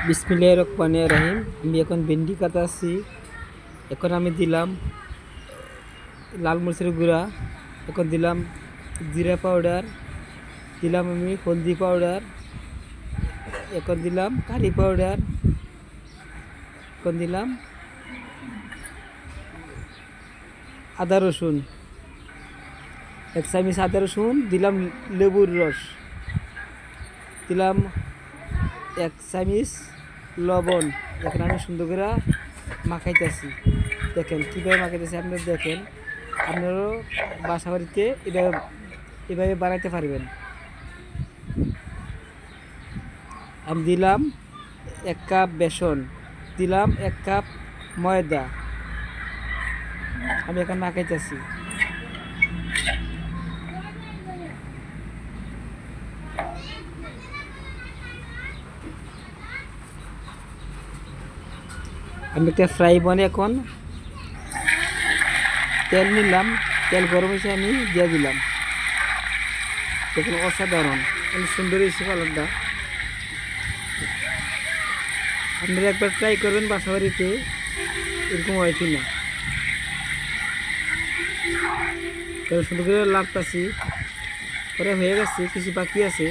বিসমিল্লাহির রহমানির রহিম। আমি এখন ভেন্ডি কাটাচ্ছি। এখন আমি দিলাম লাল মরিচের গুঁড়া, এখন দিলাম জিরা পাউডার, দিলাম আমি হলদি পাউডার, এখন দিলাম কারি পাউডার, এখন দিলাম আদা রসুন, 1 চামচ আদা রসুন, দিলাম লেবুর রস, দিলাম 1 চামচ লবণ। এখন আমি সুন্দর করে মাখাইতেছি। দেখেন কীভাবে মাখাইতেছি, আপনারা দেখেন, আপনারাও বাসা বাড়িতে এভাবে বানাইতে পারবেন। আমি দিলাম 1 কাপ বেসন, দিলাম 1 কাপ ময়দা। আমি এখন মাখাইতেছি। আমি একটা ফ্রাই প্যানে এখন তেল নিলাম, তেল গরম হয়েছে, আমি দিয়ে দিলাম। দেখুন অসাধারণ, অনেক সুন্দর হয়েছে কালারটা। আপনারা একবার ট্রাই করবেন বাসা বাড়িতে, এরকম হয় কি না। সুন্দর করে লাগতাছি, পরে হয়ে গেছে, কিছু বাকি আছে।